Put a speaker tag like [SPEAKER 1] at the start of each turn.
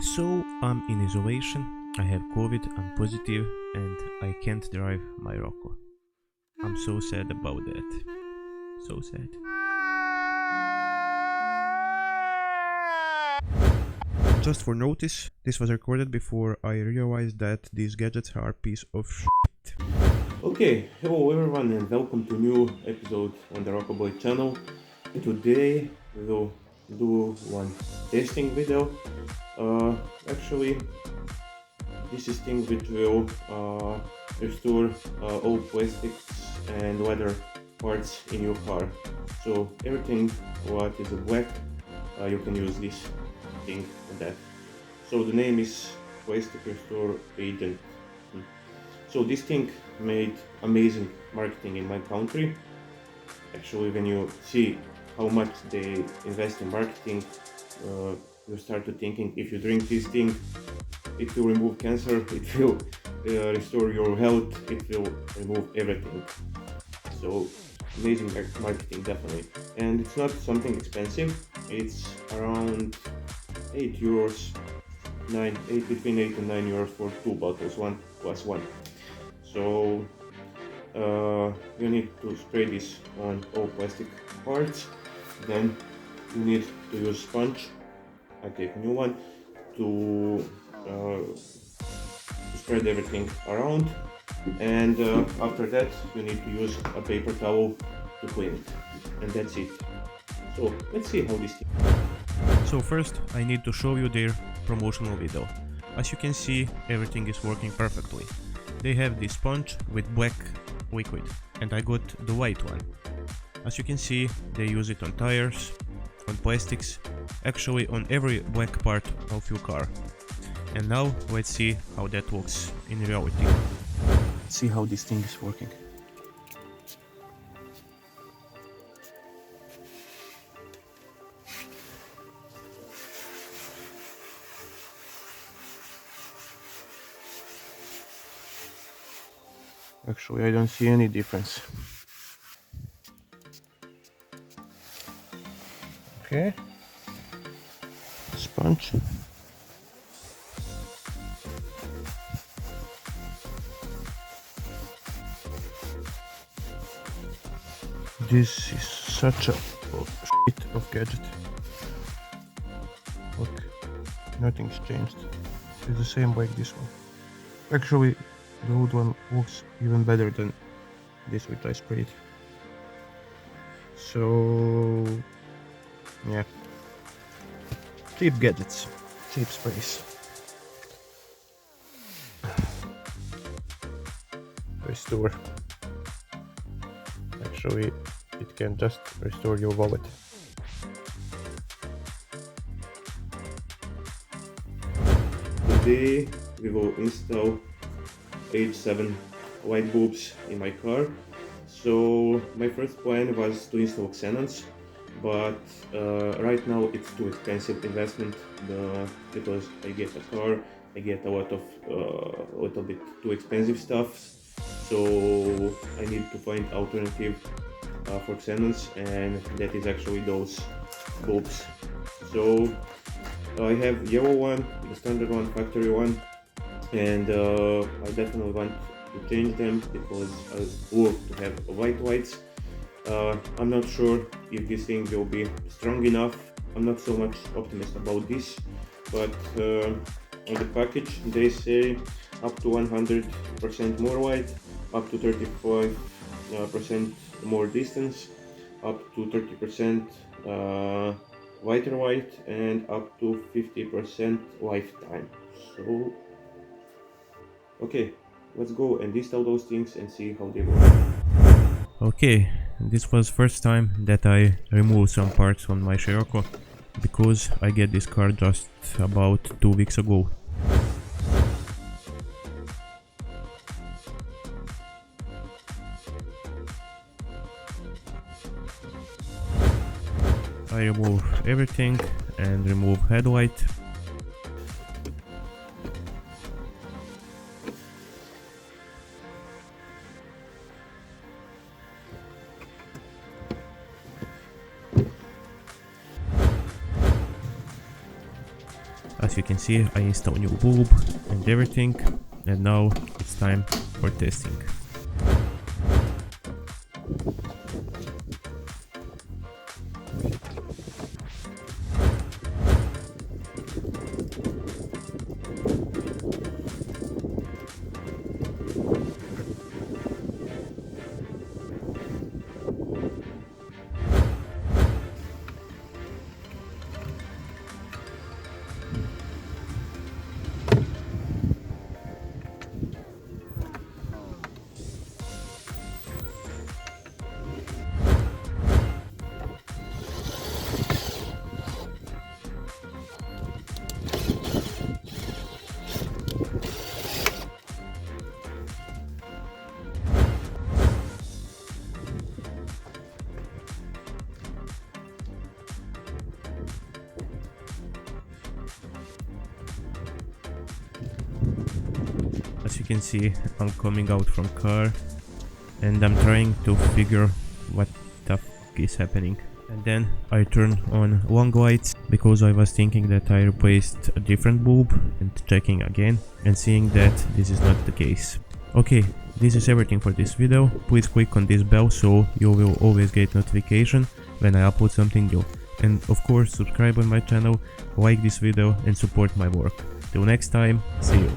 [SPEAKER 1] So I'm in isolation, I have COVID, I'm positive, and I can't drive my Rocco. I'm so sad about that. So sad. Just for notice, this was recorded before I realized that these gadgets are a piece of shit.
[SPEAKER 2] Okay, hello everyone and welcome to new episode on the Rocco Boy channel. Today we will do one testing video. Actually, this is thing which will restore all plastics and leather parts in your car. So everything what is black, you can use this thing on that. So the name is Plastic Restore Agent. So this thing made amazing marketing in my country. Actually, when you see how much they invest in marketing, you start to thinking if you drink this thing, it will remove cancer, it will restore your health, it will remove everything. So amazing marketing definitely. And it's not something expensive. It's around 8 euros, 8 between 8 and 9 euros for two bottles, one plus one. So you need to spray this on all plastic parts. Then you need to use sponge. I take a new one to spread everything around. And after that, you need to use a paper towel to clean it. And that's it. So let's see how this thing.
[SPEAKER 1] So first I need to show you their promotional video. As you can see, everything is working perfectly. They have this sponge with black liquid and I got the white one. As you can see, they use it on tires, on plastics, actually on every black part of your car. And now let's see how that works in reality. Let's see how this thing is working. Actually, I don't see any difference. Okay. Sponge. This is such a shit of gadget. Look, nothing's changed. It's the same like this one. Actually, the old one looks even better than this which I sprayed. So yeah, cheap gadgets, cheap sprays. Restore. Actually, it can just restore your wallet.
[SPEAKER 2] Today we will install H7 light bulbs in my car. So my first plan was to install xenons, but right now it's too expensive investment because I get a car, I get a lot of little bit too expensive stuff. So I need to find alternative for xenons, and that is actually those bulbs. So I have yellow one, the standard one, factory one, and I definitely want to change them because I love to have white lights. I'm not sure if this thing will be strong enough. I'm not so much optimist about this, but on the package they say up to 100% more light, up to 35% more distance, up to 30% lighter light, and up to 50% lifetime. So okay, let's go and install those things and see how they work.
[SPEAKER 1] Okay, this was first time that I removed some parts on my Scirocco because I get this car just about 2 weeks ago. I remove everything and remove headlight. As As you can see, I installed new bulb and everything, and now it's time for testing. As you can see, I'm coming out from car and I'm trying to figure what the f is happening. And then I turn on long lights because I was thinking that I replaced a different bulb, and checking again and seeing that this is not the case. Okay, this is everything for this video. Please click on this bell so you will always get notification when I upload something new. And of course, subscribe on my channel, like this video and support my work. Till next time, see you.